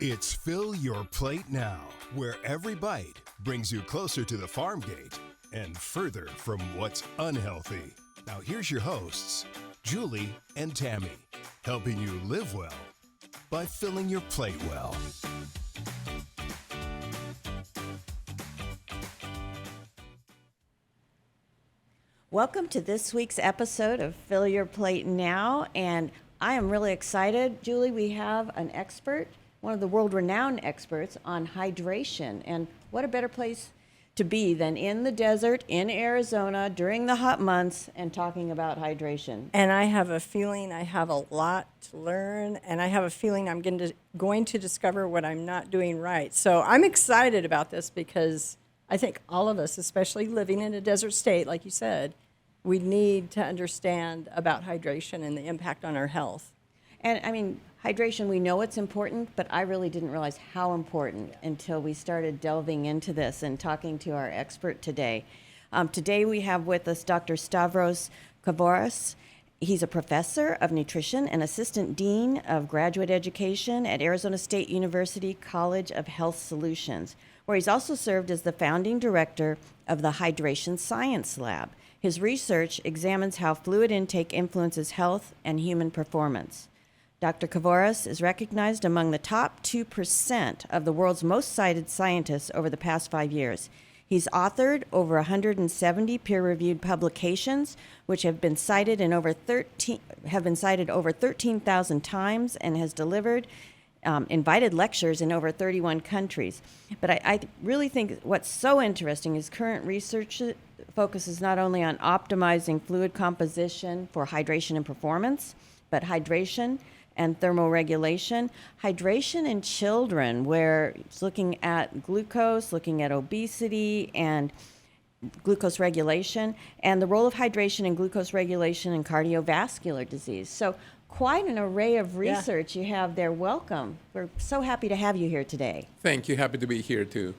It's Fill Your Plate Now, where every bite brings you closer to the farm gate and further from what's unhealthy. Now here's your hosts, Julie and Tammy, helping you live well by filling your plate well. Welcome to this week's episode of Fill Your Plate Now, and I am really excited. Julie, we have an expert, one of the world-renowned experts on hydration, and what a better place to be than in the desert in Arizona during the hot months and talking about hydration. And I have a feeling I have a lot to learn, and I have a feeling I'm going to discover what I'm not doing right. So I'm excited about this because I think all of us, especially living in a desert state, like you said, we need to understand about hydration and the impact on our health. And I mean, hydration, we know it's important, but I really didn't realize how important until we started delving into this and talking to our expert today. Today we have with us Dr. Stavros Kavoras. He's a professor of nutrition and assistant dean of graduate education at Arizona State University College of Health Solutions, where he's also served as the founding director of the Hydration Science Lab. His research examines how fluid intake influences health and human performance. Dr. Kavoras is recognized among the top 2% of the world's most cited scientists over the past 5 years. He's authored over 170 peer-reviewed publications, which have been cited over 13,000 times, and has delivered invited lectures in over 31 countries. But I really think what's so interesting is current research focuses not only on optimizing fluid composition for hydration and performance, but hydration and thermoregulation. Hydration in children, where it's looking at glucose, looking at obesity, and glucose regulation, and the role of hydration in glucose regulation and cardiovascular disease. So quite an array of research you have there. Welcome. We're so happy to have you here today. Thank you. Happy to be here too.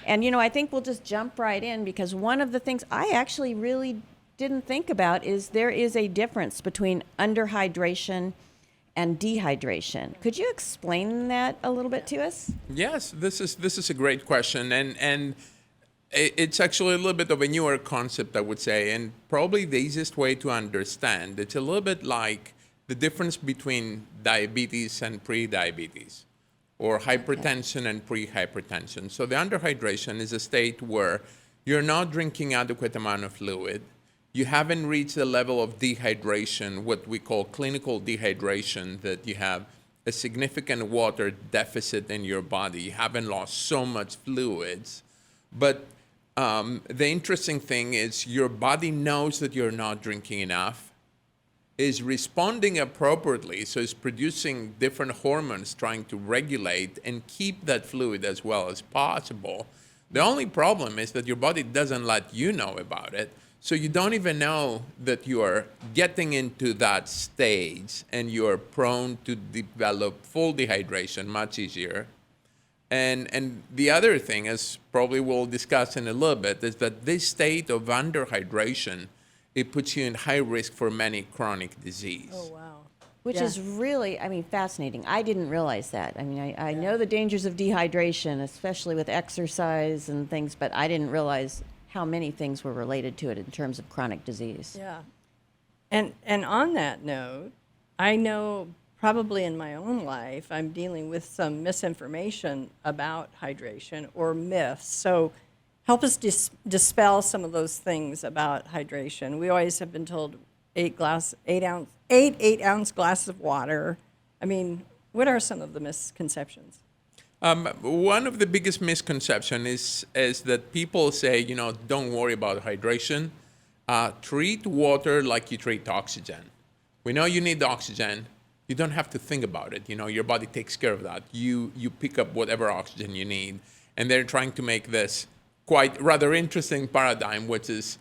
And, you know, I think we'll just jump right in, because one of the things I actually really didn't think about is there is a difference between underhydration and dehydration. Could you explain that a little bit to us? Yes, this is a great question, and it's actually a little bit of a newer concept, I would say, and probably the easiest way to understand. It's a little bit like the difference between diabetes and pre-diabetes, or hypertension and pre-hypertension. So the underhydration is a state where you're not drinking adequate amount of fluid. You haven't reached the level of dehydration, what we call clinical dehydration, that you have a significant water deficit in your body. You haven't lost so much fluids. But the interesting thing is your body knows that you're not drinking enough, is responding appropriately, so it's producing different hormones trying to regulate and keep that fluid as well as possible. The only problem is that your body doesn't let you know about it, so you don't even know that you are getting into that stage, and you're prone to develop full dehydration much easier. And the other thing, as probably we'll discuss in a little bit, is that this state of underhydration, it puts you in high risk for many chronic disease. Oh, wow. Which is really, I mean, fascinating. I didn't realize that. I mean, I know the dangers of dehydration, especially with exercise and things, but I didn't realize how many things were related to it in terms of chronic disease. Yeah. And on that note, I know probably in my own life, I'm dealing with some misinformation about hydration or myths. So help us dispel some of those things about hydration. We always have been told 8-ounce glasses of water. I mean, what are some of the misconceptions? One of the biggest misconceptions is that people say, don't worry about hydration. Treat water like you treat oxygen. We know you need oxygen. You don't have to think about it. Your body takes care of that. You pick up whatever oxygen you need. And they're trying to make this quite rather interesting paradigm, which is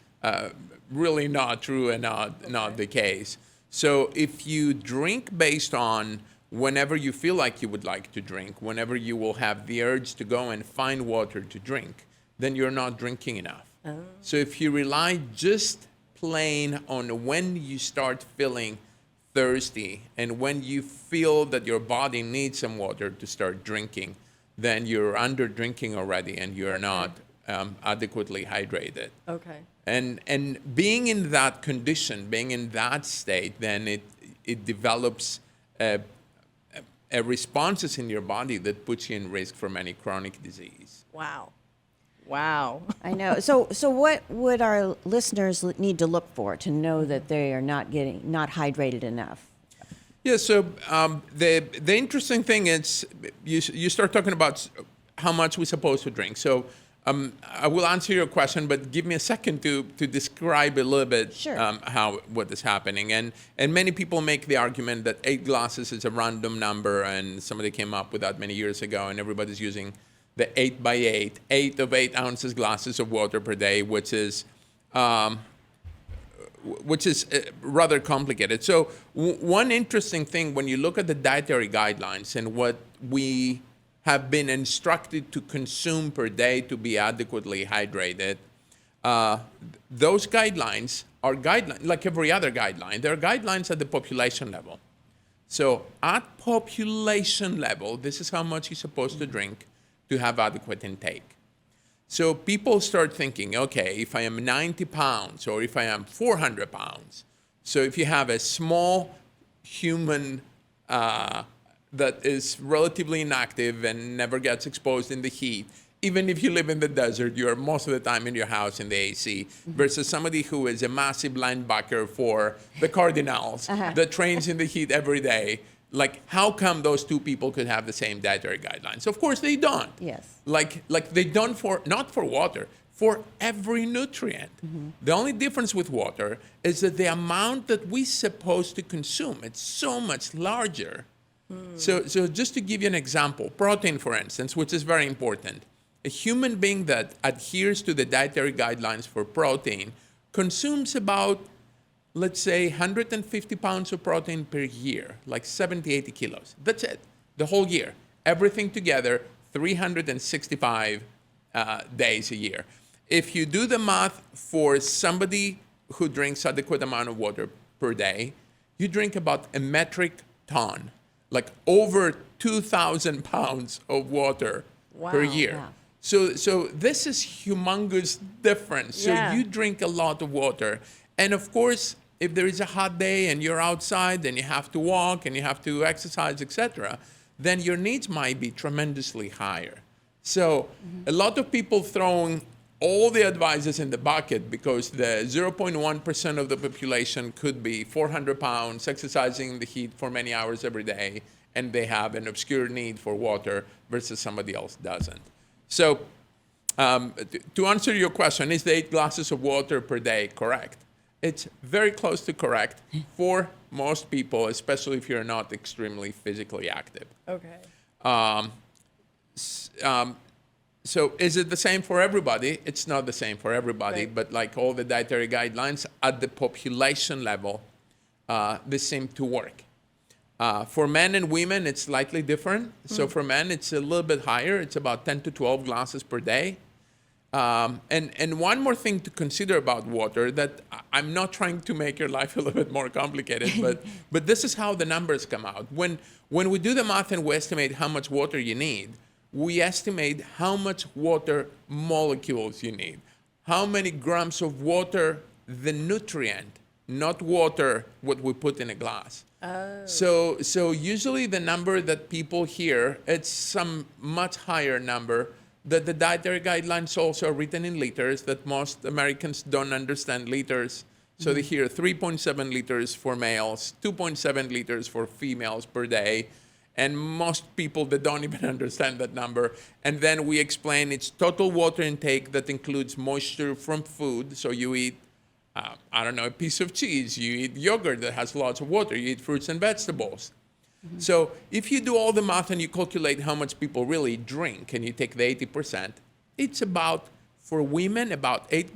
really not true and not the case. So if you drink based on whenever you feel like you would like to drink, whenever you will have the urge to go and find water to drink, then you're not drinking enough. Oh. So if you rely just plain on when you start feeling thirsty and when you feel that your body needs some water to start drinking, then you're under drinking already and you're not adequately hydrated. Okay. And being in that condition, being in that state, then it develops a responses in your body that puts you in risk for many chronic disease. Wow. Wow. I know. So what would our listeners need to look for to know that they are not hydrated enough? Yeah. So the interesting thing is you start talking about how much we're supposed to drink. So I will answer your question, but give me a second to describe a little bit Sure. what is happening. And many people make the argument that 8 glasses is a random number, and somebody came up with that many years ago, and everybody's using the 8 by 8, 8 of 8 ounces glasses of water per day, which is rather complicated. So one interesting thing when you look at the dietary guidelines and what we have been instructed to consume per day to be adequately hydrated, those guidelines are guidelines like every other guideline. They're guidelines at the population level. So at population level, this is how much you're supposed to drink to have adequate intake. So people start thinking, okay, if I am 90 pounds or if I am 400 pounds, so if you have a small human that is relatively inactive and never gets exposed in the heat, even if you live in the desert, you're most of the time in your house in the AC, versus somebody who is a massive linebacker for the Cardinals that trains in the heat every day. Like, how come those two people could have the same dietary guidelines? Of course, they don't. Yes. Like they don't not for water, for every nutrient. The only difference with water is that the amount that we're supposed to consume, it's so much larger. So just to give you an example, protein, for instance, which is very important. A human being that adheres to the dietary guidelines for protein consumes about, let's say, 150 pounds of protein per year, like 70, 80 kilos. That's it, the whole year. Everything together, 365 days a year. If you do the math for somebody who drinks adequate amount of water per day, you drink about a metric ton, like over 2,000 pounds of water per year. Wow. So this is humongous difference. So Yeah. you drink a lot of water. And of course, if there is a hot day and you're outside and you have to walk and you have to exercise, etc., then your needs might be tremendously higher. So a lot of people throwing all the advices in the bucket because the 0.1% of the population could be 400 pounds, exercising in the heat for many hours every day, and they have an obscure need for water versus somebody else doesn't. So to answer your question, is the 8 glasses of water per day correct? It's very close to correct for most people, especially if you're not extremely physically active. Okay. So is it the same for everybody? It's not the same for everybody, Right. but like all the dietary guidelines at the population level, they seem to work. For men and women, it's slightly different. So for men, it's a little bit higher. It's about 10 to 12 glasses per day. And one more thing to consider about water that I'm not trying to make your life a little bit more complicated, but this is how the numbers come out. When we do the math and we estimate how much water you need, we estimate how much water molecules you need, how many grams of water, the nutrient, not water, what we put in a glass. So usually the number that people hear, it's some much higher number. That the dietary guidelines also are written in liters, that most Americans don't understand liters. So they hear 3.7 liters for males, 2.7 liters for females per day. And most people, they don't even understand that number. And then we explain it's total water intake that includes moisture from food. So you eat, a piece of cheese. You eat yogurt that has lots of water. You eat fruits and vegetables. So if you do all the math and you calculate how much people really drink and you take the 80%, it's about, for women, about 8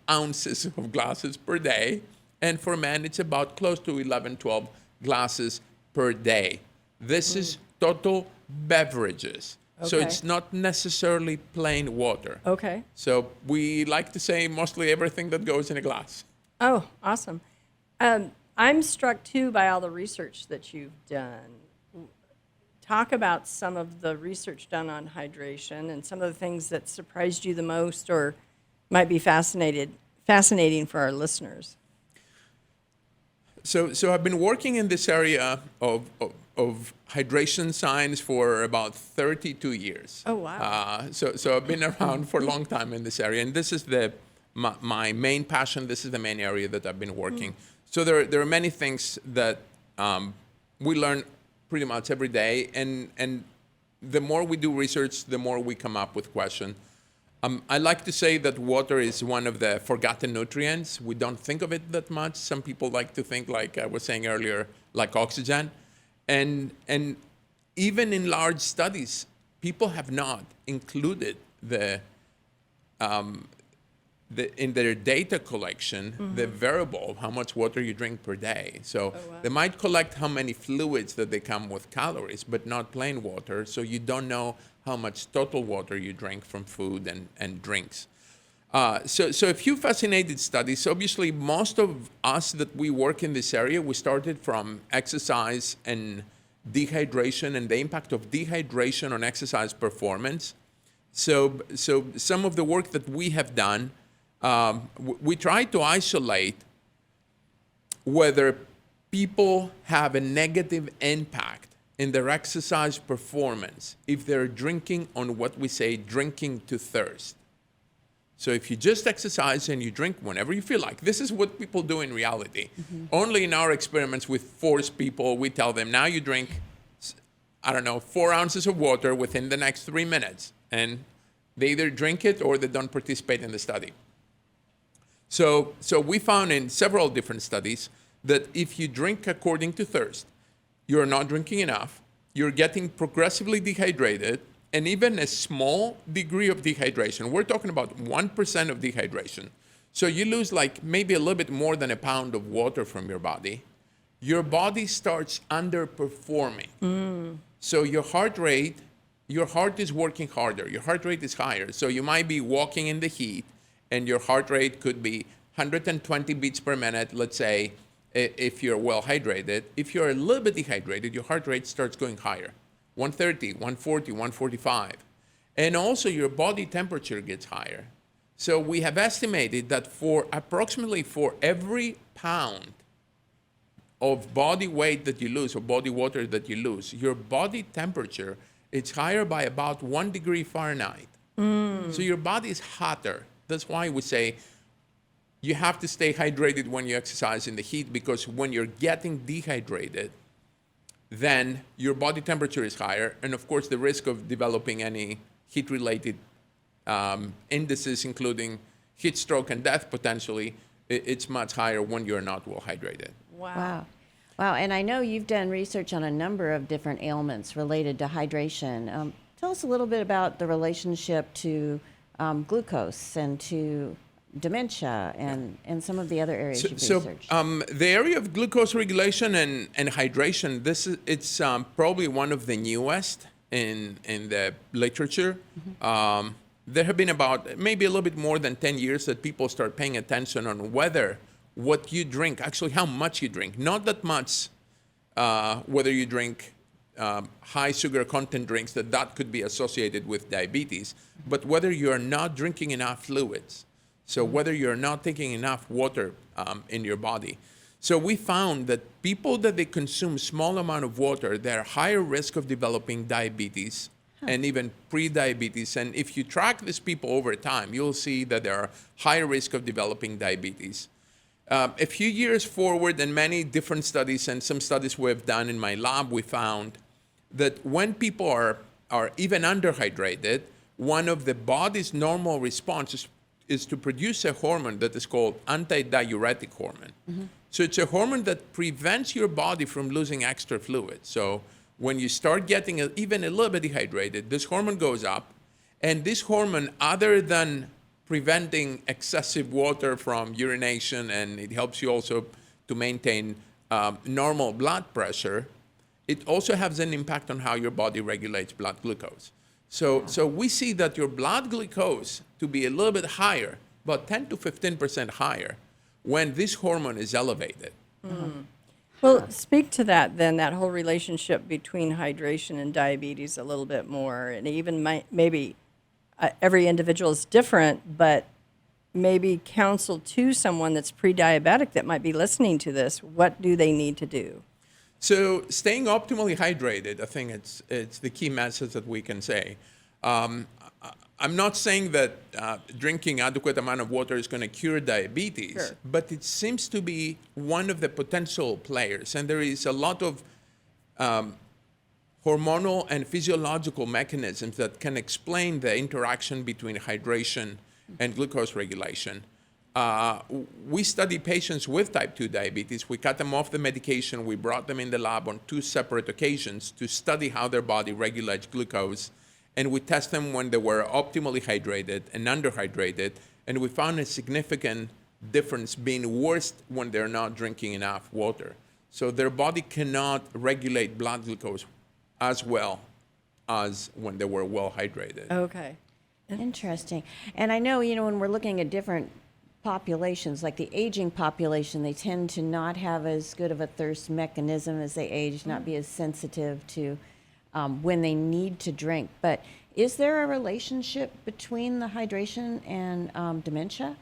ounces of glasses per day. And for men, it's about close to 11, 12 glasses per day. This is total beverages. So Okay. it's not necessarily plain water. Okay. So we like to say mostly everything that goes in a glass. Oh, awesome. I'm struck too by all the research that you've done. Talk about some of the research done on hydration and some of the things that surprised you the most or might be fascinating for our listeners. So I've been working in this area of hydration science for about 32 years. Oh, wow. So I've been around for a long time in this area, and this is my main passion. This is the main area that I've been working. So there are many things that we learn pretty much every day, and the more we do research, the more we come up with questions. I like to say that water is one of the forgotten nutrients. We don't think of it that much. Some people like to think, like I was saying earlier, like oxygen. And even in large studies, people have not included in their data collection, the variable of how much water you drink per day. So they might collect how many fluids that they come with calories, but not plain water. So you don't know how much total water you drink from food and drinks. So a few fascinating studies. Obviously, most of us that we work in this area, we started from exercise and dehydration and the impact of dehydration on exercise performance. So some of the work that we have done, we try to isolate whether people have a negative impact in their exercise performance if they're drinking on what we say drinking to thirst. So if you just exercise and you drink whenever you feel like, this is what people do in reality. Only in our experiments with force people, we tell them, now you drink, 4 ounces of water within the next 3 minutes. And they either drink it or they don't participate in the study. So we found in several different studies that if you drink according to thirst, you're not drinking enough, you're getting progressively dehydrated, and even a small degree of dehydration, we're talking about 1% of dehydration. So you lose like maybe a little bit more than a pound of water from your body. Your body starts underperforming. So your heart is working harder. Your heart rate is higher. So you might be walking in the heat, and your heart rate could be 120 beats per minute, let's say, if you're well hydrated. If you're a little bit dehydrated, your heart rate starts going higher. 130, 140, 145. And also your body temperature gets higher. So we have estimated that for every pound of body weight that you lose, or body water that you lose, your body temperature is higher by about 1 degree Fahrenheit. So your body is hotter. That's why we say you have to stay hydrated when you exercise in the heat, because when you're getting dehydrated, then your body temperature is higher. And of course, the risk of developing any heat-related indices, including heat stroke and death potentially, it's much higher when you're not well hydrated. Wow. And I know you've done research on a number of different ailments related to hydration. Tell us a little bit about the relationship to glucose and to dementia and some of the other areas you've researched. The area of glucose regulation and hydration, it's probably one of the newest in the literature. There have been about maybe a little bit more than 10 years that people start paying attention on whether what you drink, actually how much you drink, not that much whether you drink high sugar content drinks, that could be associated with diabetes, but whether you're not drinking enough fluids. So whether you're not taking enough water in your body. So we found that people that they consume small amount of water, they're higher risk of developing diabetes and even pre-diabetes. And if you track these people over time, you'll see that they're higher risk of developing diabetes. A few years forward, and many different studies and some studies we've done in my lab, we found that when people are even underhydrated, one of the body's normal responses is to produce a hormone that is called antidiuretic hormone. So it's a hormone that prevents your body from losing extra fluid. So when you start getting even a little bit dehydrated, this hormone goes up, and this hormone, other than preventing excessive water from urination, and it helps you also to maintain normal blood pressure, it also has an impact on how your body regulates blood glucose. So we see that your blood glucose to be a little bit higher, about 10 to 15% higher, when this hormone is elevated. Well, speak to that then, that whole relationship between hydration and diabetes a little bit more, and even maybe every individual is different, but maybe counsel to someone that's pre-diabetic that might be listening to this. What do they need to do? So staying optimally hydrated, I think it's the key message that we can say. I'm not saying that drinking adequate amount of water is going to cure diabetes, Sure. but it seems to be one of the potential players. And there is a lot of hormonal and physiological mechanisms that can explain the interaction between hydration and glucose regulation. We study patients with type 2 diabetes. We cut them off the medication. We brought them in the lab on 2 separate occasions to study how their body regulates glucose. And we test them when they were optimally hydrated and underhydrated. And we found a significant difference being worse when they're not drinking enough water. So their body cannot regulate blood glucose as well as when they were well hydrated. Okay. Interesting. And I know, when we're looking at different populations, like the aging population, they tend to not have as good of a thirst mechanism as they age, not be as sensitive to when they need to drink. But is there a relationship between the hydration and dementia?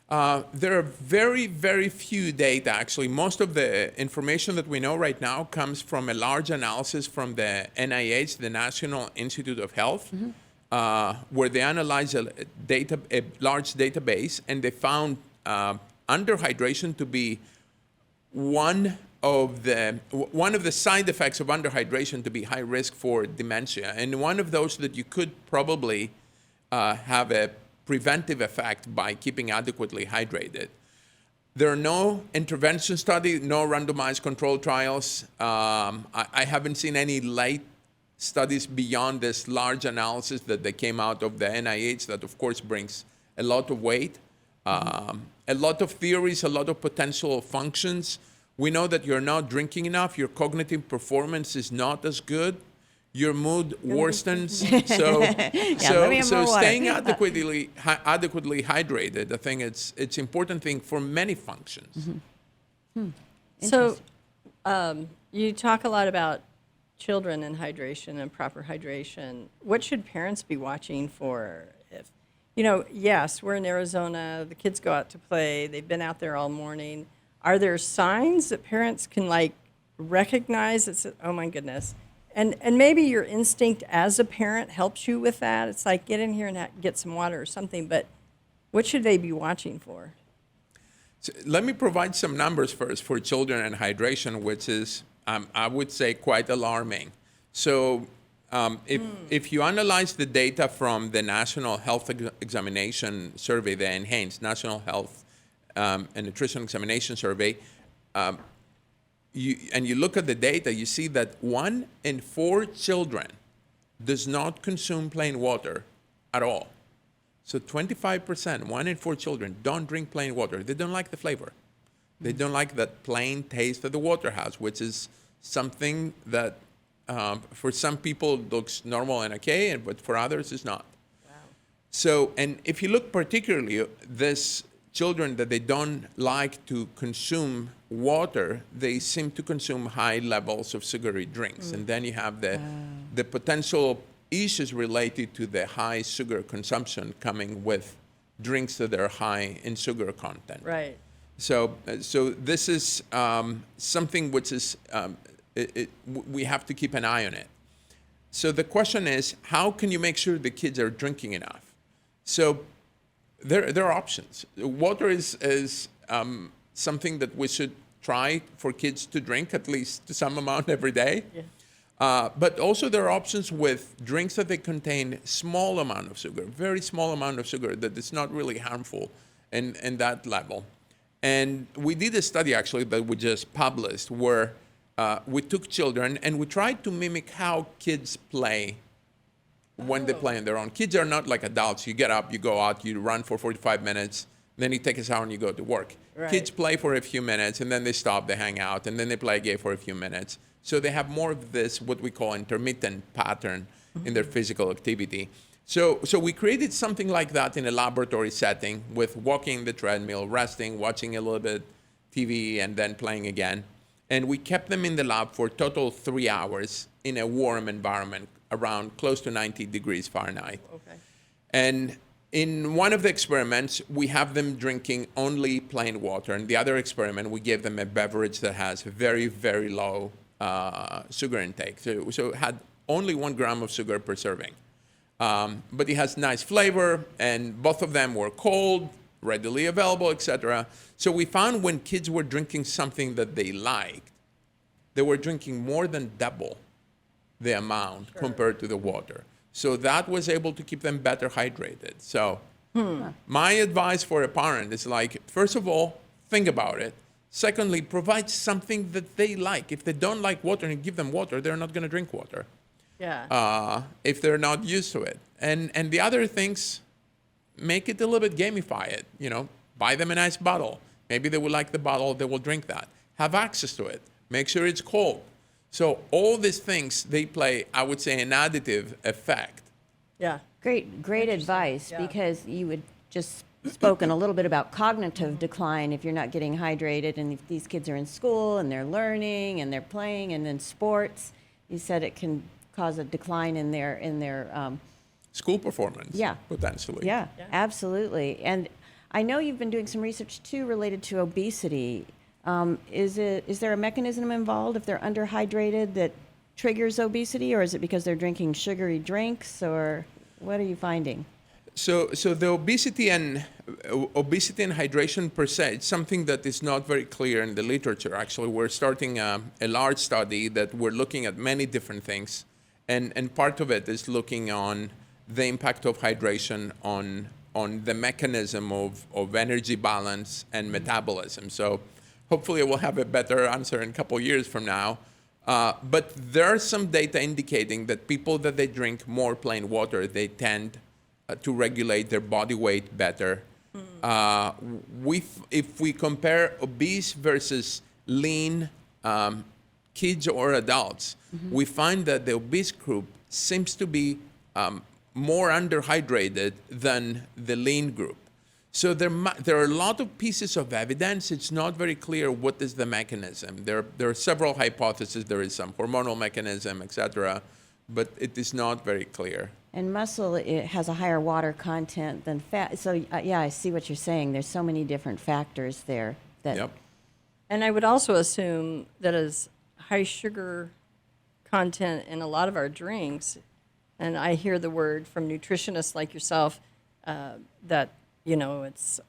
There are very, very few data, actually. Most of the information that we know right now comes from a large analysis from the NIH, the National Institute of Health, where they analyzed a large database, and they found underhydration to be one of the side effects of underhydration to be high risk for dementia, and one of those that you could probably have a preventive effect by keeping adequately hydrated. There are no intervention studies, no randomized controlled trials. I haven't seen any late studies beyond this large analysis that they came out of the NIH that, of course, brings a lot of weight, a lot of theories, a lot of potential functions. We know that you're not drinking enough, your cognitive performance is not as good, your mood worsens. So staying adequately hydrated, I think it's important thing for many functions. So you talk a lot about children and hydration and proper hydration. What should parents be watching for? If, yes, we're in Arizona, the kids go out to play, they've been out there all morning. Are there signs that parents can recognize that, oh my goodness, and maybe your instinct as a parent helps you with that? It's like, get in here and get some water or something, but what should they be watching for? So let me provide some numbers first for children and hydration, which is, I would say, quite alarming. So if you analyze the data from the National Health Examination Survey, the NHANES, National Health and Nutrition Examination Survey, you look at the data, you see that 1 in 4 children does not consume plain water at all. So 25%, 1 in 4 children don't drink plain water. They don't like the flavor. They don't like that plain taste that the water has, which is something that for some people looks normal and okay, but for others is not. Wow. So, and if you look particularly this children that they don't like to consume water, they seem to consume high levels of sugary drinks. And then you have the potential issues related to the high sugar consumption coming with drinks that are high in sugar content. Right. So this is something which is, we have to keep an eye on it. So the question is, how can you make sure the kids are drinking enough? So there are options. Water is something that we should try for kids to drink at least some amount every day. Yeah. But also there are options with drinks that they contain small amount of sugar, very small amount of sugar that is not really harmful in that level. And we did a study actually that we just published where we took children and we tried to mimic how kids play when they play on their own. Kids are not like adults. You get up, you go out, you run for 45 minutes, then you take a shower and you go to work. Right. Kids play for a few minutes and then they stop, they hang out, and then they play again for a few minutes. So they have more of this, what we call intermittent pattern in their physical activity. So we created something like that in a laboratory setting with walking the treadmill, resting, watching a little bit TV and then playing again. And we kept them in the lab for total 3 hours in a warm environment, around close to 90 degrees Fahrenheit. Okay. And in one of the experiments, we have them drinking only plain water. In the other experiment, we gave them a beverage that has very, very low sugar intake. So it had only 1 gram of sugar per serving. But it has nice flavor, and both of them were cold, readily available, etc. So we found when kids were drinking something that they liked, they were drinking more than double the amount compared to the water. So that was able to keep them better hydrated. So my advice for a parent is like, first of all, think about it. Secondly, provide something that they like. If they don't like water and you give them water, they're not going to drink water. Yeah. If they're not used to it. And the other things, make it a little bit, gamify it. Buy them a nice bottle. Maybe they will like the bottle, they will drink that. Have access to it. Make sure it's cold. So all these things, they play, I would say, an additive effect. Yeah. Great advice, Yeah. because you had just spoken a little bit about cognitive decline if you're not getting hydrated, and if these kids are in school and they're learning and they're playing, and then sports, you said it can cause a decline in their School performance, Yeah. potentially. yeah, absolutely. And I know you've been doing some research too related to obesity. Is there a mechanism involved if they're underhydrated that triggers obesity, or is it because they're drinking sugary drinks, or what are you finding? So the obesity and hydration per se, it's something that is not very clear in the literature. Actually, we're starting a large study that we're looking at many different things, and part of it is looking on the impact of hydration on the mechanism of energy balance and metabolism. So hopefully we'll have a better answer in a couple of years from now. But there are some data indicating that people that they drink more plain water, they tend to regulate their body weight better. If we compare obese versus lean kids or adults, we find that the obese group seems to be more underhydrated than the lean group. So there are a lot of pieces of evidence. It's not very clear what is the mechanism. There are several hypotheses. There is some hormonal mechanism, etc., but it is not very clear. And muscle, it has a higher water content than fat. So yeah, I see what you're saying. There's so many different factors there that. Yep. And I would also assume that as high sugar content in a lot of our drinks, and I hear the word from nutritionists like yourself that, it's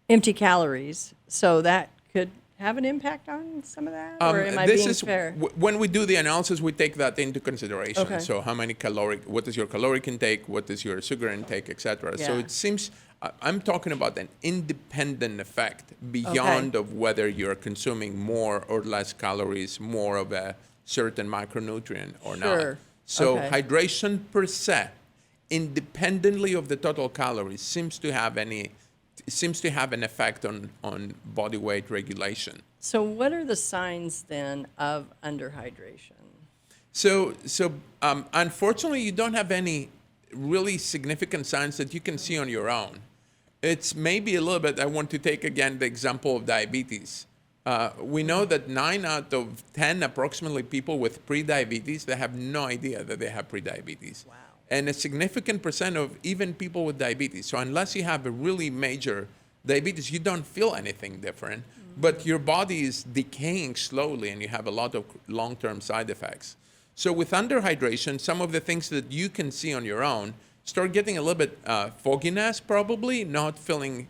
empty calories. So that could have an impact on some of that? Or am I being fair? When we do the analysis, we take that into consideration. Okay. So how many what is your caloric intake, what is your sugar intake, etc. So Yeah. it seems, I'm talking about an independent effect beyond of whether you're consuming more or less calories, more of a certain micronutrient or not. Sure. So Okay. hydration per se, independently of the total calories, seems to have an effect on body weight regulation. So what are the signs then of underhydration? So unfortunately, you don't have any really significant signs that you can see on your own. It's maybe a little bit, I want to take again the example of diabetes. We know that 9 out of 10 approximately people with prediabetes, they have no idea that they have prediabetes. Wow. And a significant percent of even people with diabetes. So unless you have a really major diabetes, you don't feel anything different, but your body is decaying slowly and you have a lot of long-term side effects. So with underhydration, some of the things that you can see on your own, start getting a little bit fogginess probably, not feeling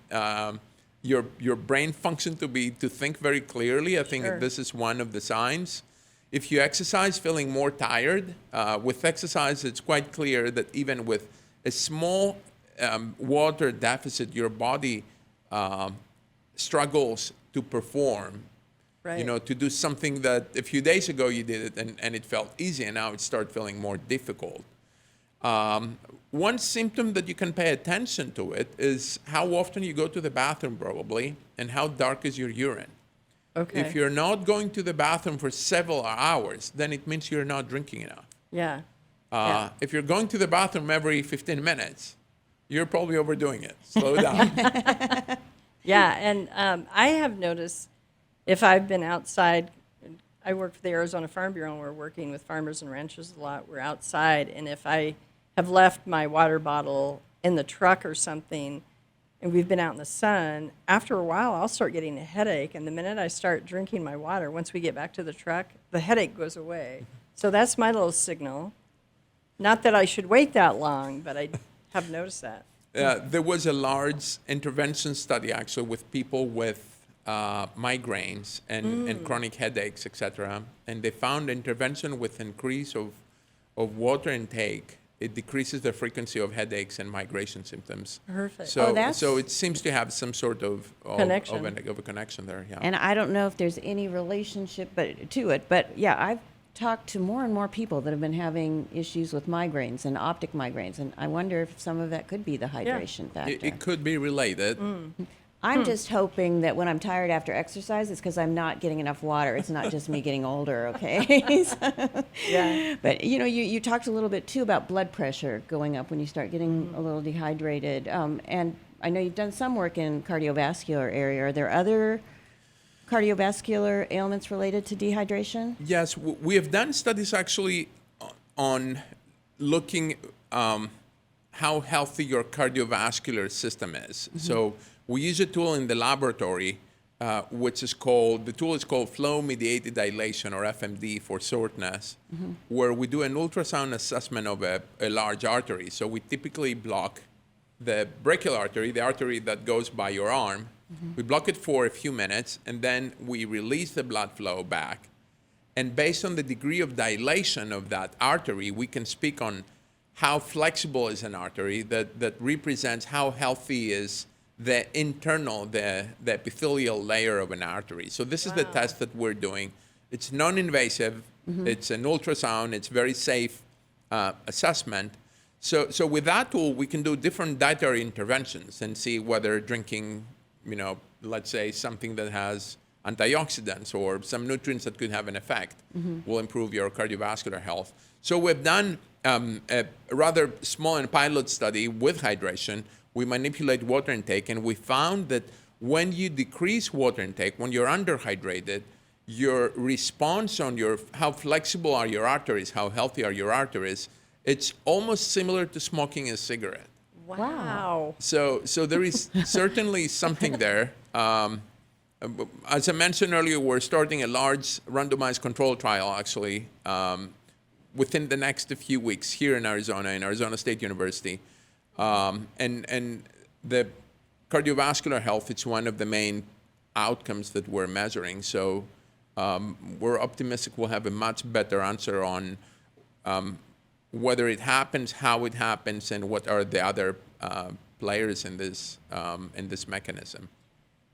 your brain function to think very clearly. I think Sure. this is one of the signs. If you exercise feeling more tired, with exercise, it's quite clear that even with a small water deficit, your body struggles to perform. Right. To do something that a few days ago you did it and it felt easy, and now it starts feeling more difficult. One symptom that you can pay attention to it is how often you go to the bathroom probably, and how dark is your urine. Okay. If you're not going to the bathroom for several hours, then it means you're not drinking enough. Yeah. Yeah. If you're going to the bathroom every 15 minutes, you're probably overdoing it. Slow down. Yeah, and I have noticed if I've been outside, I work for the Arizona Farm Bureau, and we're working with farmers and ranchers a lot. We're outside, and if I have left my water bottle in the truck or something, and we've been out in the sun, after a while I'll start getting a headache, and the minute I start drinking my water, once we get back to the truck, the headache goes away. So that's my little signal. Not that I should wait that long, but I have noticed that. There was a large intervention study actually with people with migraines and chronic headaches, etc. And they found intervention with increase of water intake. It decreases the frequency of headaches and migration symptoms. Perfect. So, so it seems to have some sort of Connection. of a connection there. Yeah. And I don't know if there's any relationship to it, but yeah, I've talked to more and more people that have been having issues with migraines and optic migraines, and I wonder if some of that could be the hydration factor. It could be related. I'm just hoping that when I'm tired after exercise, it's because I'm not getting enough water. It's not just me getting older, okay? Yeah. But, you talked a little bit, too, about blood pressure going up when you start getting a little dehydrated. And I know you've done some work in cardiovascular area. Are there other cardiovascular ailments related to dehydration? Yes, we have done studies actually on looking how healthy your cardiovascular system is. So we use a tool in the laboratory, which is called, the tool is called flow-mediated dilation, or FMD for shortness, where we do an ultrasound assessment of a large artery. So we typically block the brachial artery, the artery that goes by your arm. We block it for a few minutes, and then we release the blood flow back. And based on the degree of dilation of that artery, we can speak on how flexible is an artery that represents how healthy is the internal, the epithelial layer of an artery. So this is the test that we're doing. It's non-invasive. It's an ultrasound. It's very safe assessment. So with that tool, we can do different dietary interventions and see whether drinking, let's say something that has antioxidants or some nutrients that could have an effect will improve your cardiovascular health. So we've done a rather small and pilot study with hydration. We manipulate water intake, and we found that when you decrease water intake, when you're underhydrated, your response on how flexible are your arteries, how healthy are your arteries, it's almost similar to smoking a cigarette. Wow. So there is certainly something there. As I mentioned earlier, we're starting a large randomized control trial, actually, within the next few weeks here in Arizona State University. And the cardiovascular health, it's one of the main outcomes that we're measuring. So we're optimistic we'll have a much better answer on whether it happens, how it happens, and what are the other players in this mechanism.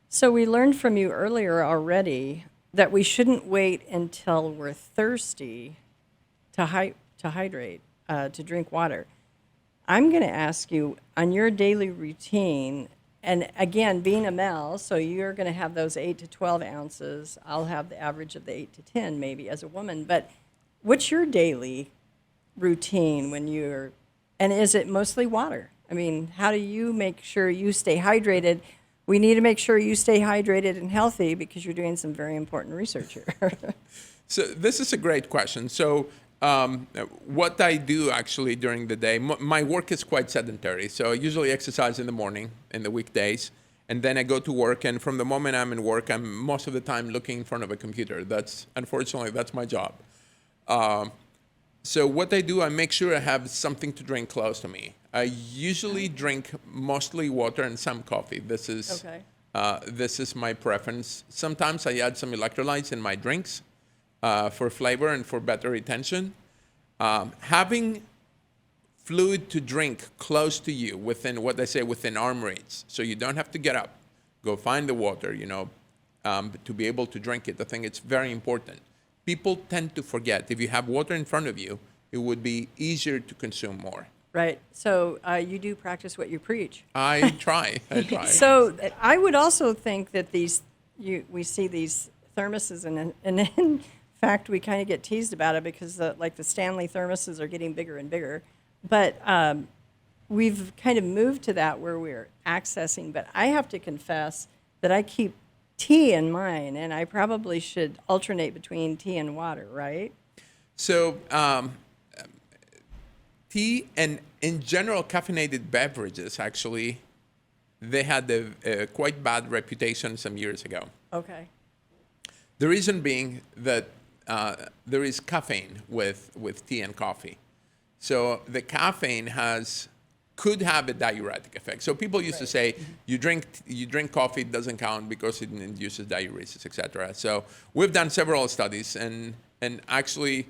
So we learned from you earlier already that we shouldn't wait until we're thirsty to hydrate, to drink water. I'm going to ask you, on your daily routine, and again, being a male, so you're going to have those 8 to 12 ounces. I'll have the average of the 8 to 10 maybe as a woman. But what's your daily routine and is it mostly water? I mean, how do you make sure you stay hydrated? We need to make sure you stay hydrated and healthy because you're doing some very important research here. So this is a great question. So what I do actually during the day, my work is quite sedentary. So I usually exercise in the morning, in the weekdays, and then I go to work. And from the moment I'm in work, I'm most of the time looking in front of a computer. Unfortunately, that's my job. So what I do, I make sure I have something to drink close to me. I usually drink mostly water and some coffee. This is my preference. Sometimes I add some electrolytes in my drinks for flavor and for better retention. Having fluid to drink close to you, within arm reach, so you don't have to get up, go find the water, to be able to drink it. I think it's very important. People tend to forget. If you have water in front of you, it would be easier to consume more. Right. So you do practice what you preach. I try. So I would also think that we see these thermoses, and in fact, we kind of get teased about it because the Stanley thermoses are getting bigger and bigger. But we've kind of moved to that where we're accessing. But I have to confess, that I keep tea in mine, and I probably should alternate between tea and water, right? So tea and in general caffeinated beverages actually, they had a quite bad reputation some years ago. Okay. The reason being that there is caffeine with tea and coffee. So the caffeine could have a diuretic effect. So people used to say, you drink coffee, it doesn't count because it induces diuresis, etc. So we've done several studies, and actually,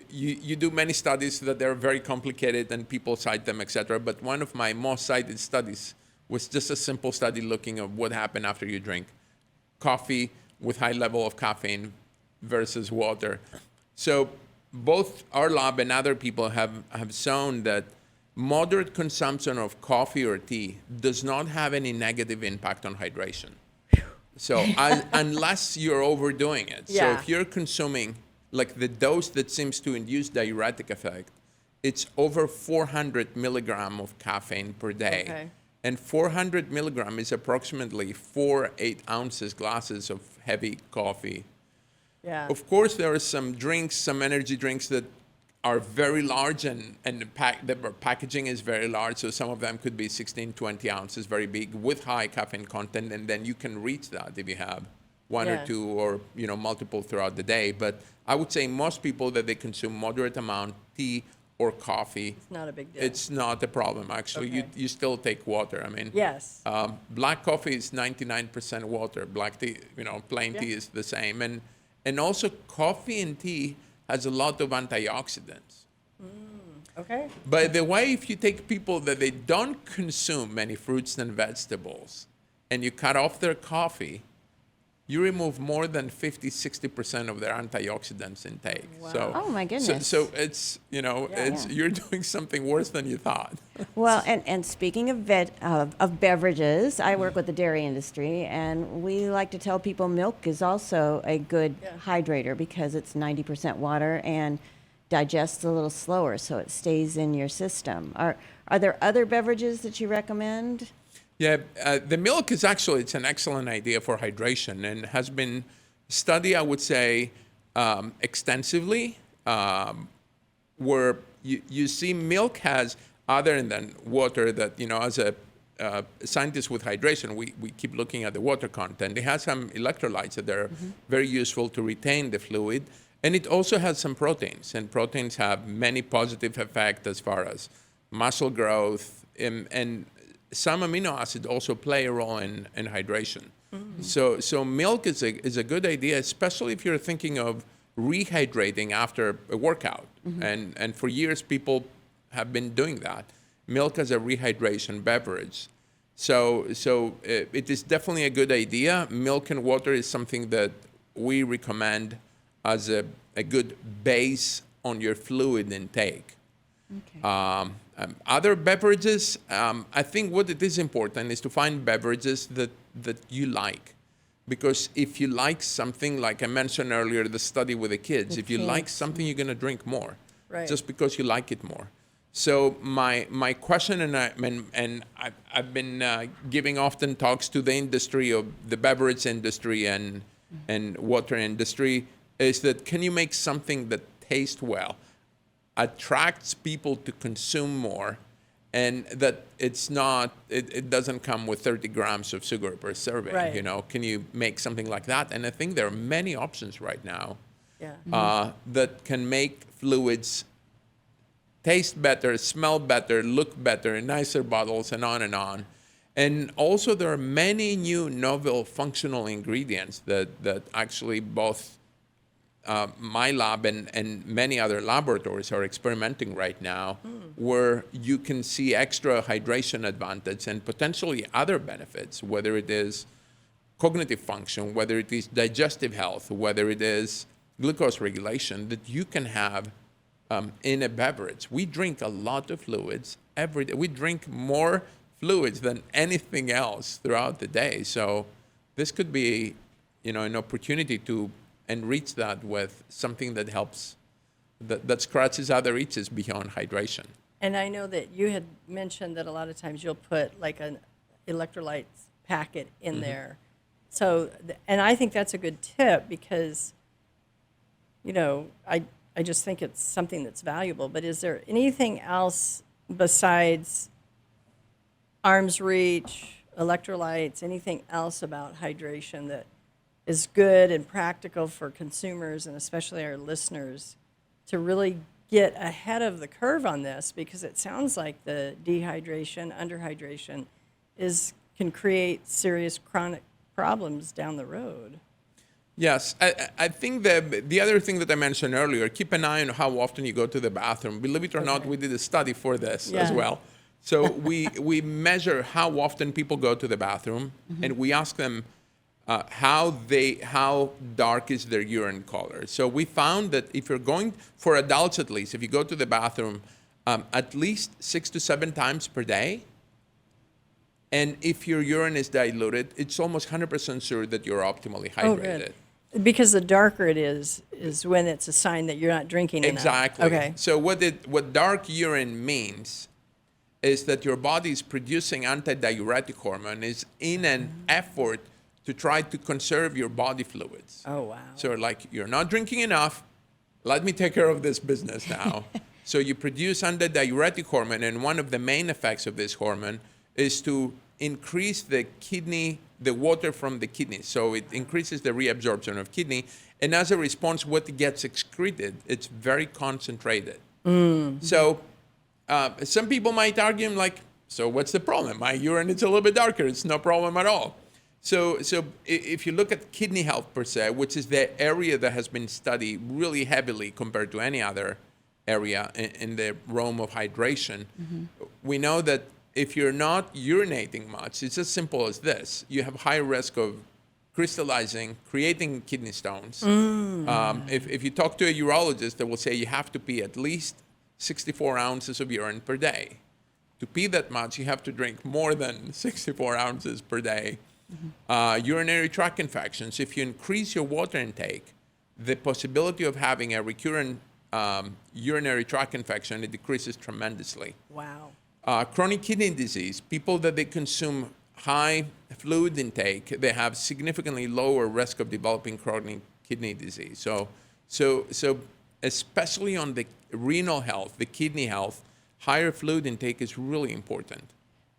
you do many studies that they're very complicated and people cite them, etc. But one of my most cited studies was just a simple study looking at what happened after you drink coffee with high level of caffeine versus water. So both our lab and other people have shown that moderate consumption of coffee or tea does not have any negative impact on hydration. So unless you're overdoing it. So Yeah. if you're consuming like the dose that seems to induce diuretic effect, it's over 400 milligram of caffeine per day. Okay. And 400 milligram is approximately 4 8-ounces glasses of heavy coffee. Yeah. Of course, there are some drinks, some energy drinks that are very large and the packaging is very large. So some of them could be 16, 20 ounces, very big with high caffeine content. And then you can reach that if you have one Yeah. or two or, multiple throughout the day. But I would say most people that they consume moderate amount tea or coffee, It's not a big deal. it's not a problem. Actually, Okay. you still take water. I mean, Yes. black coffee is 99% water. Black tea, plain tea is the same. And also coffee and tea has a lot of antioxidants. Okay. By the way, if you take people that they don't consume many fruits and vegetables and you cut off their coffee, you remove more than 50-60% of their antioxidants intake. So, Oh, my goodness. So it's, you're doing something worse than you thought. Well, and speaking of beverages, I work with the dairy industry, and we like to tell people milk is also a good hydrator because it's 90% water and digests a little slower, so it stays in your system. Are there other beverages that you recommend? Yeah, the milk is actually, it's an excellent idea for hydration and has been studied, I would say, extensively, where you see milk has, other than water that, as a scientist with hydration, we keep looking at the water content. It has some electrolytes that are very useful to retain the fluid. And it also has some proteins, and proteins have many positive effects as far as muscle growth, and some amino acids also play a role in hydration. So milk is a good idea, especially if you're thinking of rehydrating after a workout. And for years, people have been doing that. Milk as a rehydration beverage. So it is definitely a good idea. Milk and water is something that we recommend as a good base on your fluid intake. Okay. Other beverages, I think what it is important is to find beverages that you like. Because if you like something, like I mentioned earlier, the study with the kids, if you like something, you're going to drink more. Right. Just because you like it more. So my question, and I've been giving often talks to the industry of the beverage industry and water industry, is that can you make something that tastes well, attracts people to consume more, and that it doesn't come with 30 grams of sugar per serving. Right. Can you make something like that? And I think there are many options right now Yeah. that can make fluids taste better, smell better, look better, in nicer bottles, and on and on. And also there are many new novel functional ingredients that actually both my lab and many other laboratories are experimenting right now, where you can see extra hydration advantage and potentially other benefits, whether it is cognitive function, whether it is digestive health, whether it is glucose regulation, that you can have in a beverage. We drink a lot of fluids every day. We drink more fluids than anything else throughout the day. So this could be, an opportunity to enrich that with something that helps, that scratches other itches beyond hydration. And I know that you had mentioned that a lot of times you'll put like an electrolytes packet in there. So, and I think that's a good tip because, I just think it's something that's valuable. But is there anything else besides arm's reach, electrolytes, anything else about hydration that is good and practical for consumers and especially our listeners to really get ahead of the curve on this? Because it sounds like the dehydration, underhydration can create serious chronic problems down the road. Yes, I think that the other thing that I mentioned earlier, keep an eye on how often you go to the bathroom. Believe it or not, we did a study for this as well. So we measure how often people go to the bathroom, and we ask them how dark is their urine color. So we found that if you're going, for adults at least, if you go to the bathroom at least 6 to 7 times per day, and if your urine is diluted, it's almost 100% sure that you're optimally hydrated. Oh, good. Because the darker it is when it's a sign that you're not drinking enough. Exactly. Okay. So what dark urine means is that your body is producing antidiuretic hormone is in an effort to try to conserve your body fluids. Oh, wow. So like, you're not drinking enough, let me take care of this business now. So you produce antidiuretic hormone, and one of the main effects of this hormone is to increase the water from the kidney. So it increases the reabsorption of kidney, and as a response, what gets excreted, it's very concentrated. So some people might argue, like, so what's the problem? My urine is a little bit darker. It's no problem at all. So if you look at kidney health per se, which is the area that has been studied really heavily compared to any other area in the realm of hydration, we know that if you're not urinating much, it's as simple as this. You have high risk of crystallizing, creating kidney stones. If you talk to a urologist, they will say you have to pee at least 64 ounces of urine per day. To pee that much, you have to drink more than 64 ounces per day. Urinary tract infections. If you increase your water intake, the possibility of having a recurrent urinary tract infection, it decreases tremendously. Wow. Chronic kidney disease, people that they consume high fluid intake, they have significantly lower risk of developing chronic kidney disease. So especially on the renal health, the kidney health, higher fluid intake is really important.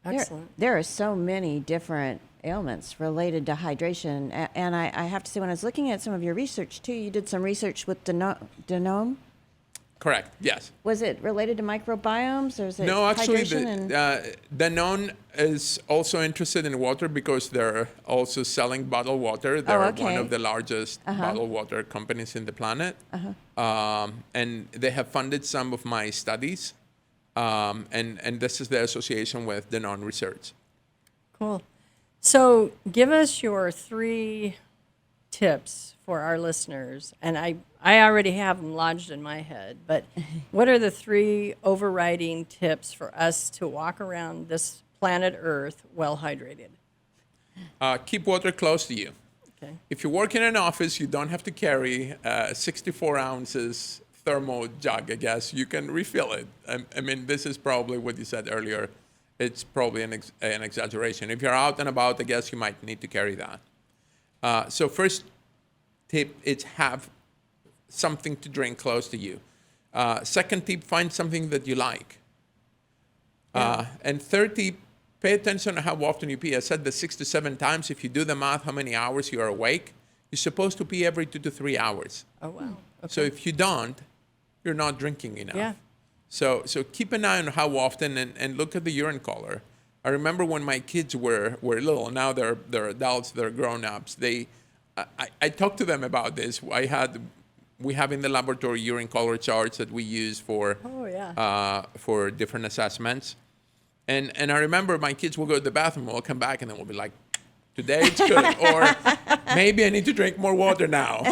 Excellent. There are so many different ailments related to hydration. And I have to say, when I was looking at some of your research, too, you did some research with Danone. Correct, yes. Was it related to microbiomes, or is it No, actually, hydration? Danone is also interested in water because they're also selling bottled water. They're one of the largest bottled water companies in the planet. And they have funded some of my studies. And this is the association with Danone Research. Cool. So give us your 3 tips for our listeners. And I already have them lodged in my head, but what are the 3 overriding tips for us to walk around this planet Earth well hydrated? Keep water close to you. Okay. If you work in an office, you don't have to carry 64 ounces thermo jug, I guess. You can refill it. I mean, this is probably what you said earlier. It's probably an exaggeration. If you're out and about, I guess you might need to carry that. So first tip is have something to drink close to you. Second tip, find something that you like. And third tip, pay attention to how often you pee. I said the 6 to 7 times. If you do the math, how many hours you are awake, you're supposed to pee every 2 to 3 hours. Oh, wow. Okay. So if you don't, you're not drinking enough. Yeah. So keep an eye on how often and look at the urine color. I remember when my kids were little. Now they're adults, they're grown-ups. I talked to them about this. We have in the laboratory urine color charts that we use for different assessments. And I remember my kids will go to the bathroom, we'll come back, and then we'll be like, today it's good, or maybe I need to drink more water now.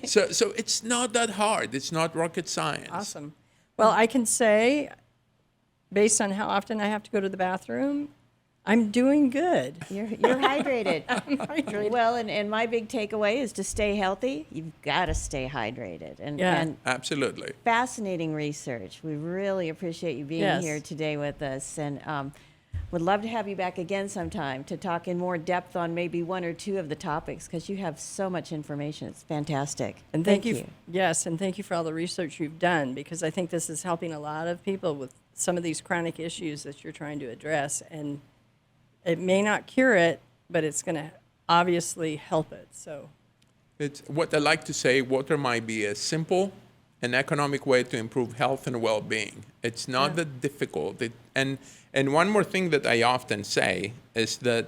So it's not that hard. It's not rocket science. Awesome. Well, I can say, based on how often I have to go to the bathroom, I'm doing good. You're hydrated. I'm hydrated. Well, and my big takeaway is to stay healthy, you've got to stay hydrated. And Absolutely. fascinating research. We really appreciate you being Yes. here today with us. And Would love to have you back again sometime to talk in more depth on maybe one or two of the topics, because you have so much information. It's fantastic. And thank you. Yes, and thank you for all the research you've done, because I think this is helping a lot of people with some of these chronic issues that you're trying to address. And it may not cure it, but it's going to obviously help it. So It's what I like to say, water might be a simple and economic way to improve health and well-being. It's not that difficult. And one more thing that I often say is that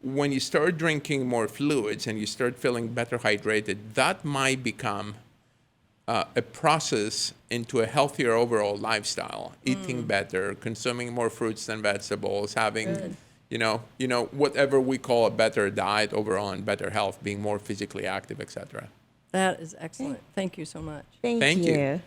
when you start drinking more fluids and you start feeling better hydrated, that might become a process into a healthier overall lifestyle, eating better, consuming more fruits and vegetables, having, you know, whatever we call a better diet overall and better health, being more physically active, etc. that is excellent. Thank you so much. Thank Thank you. you.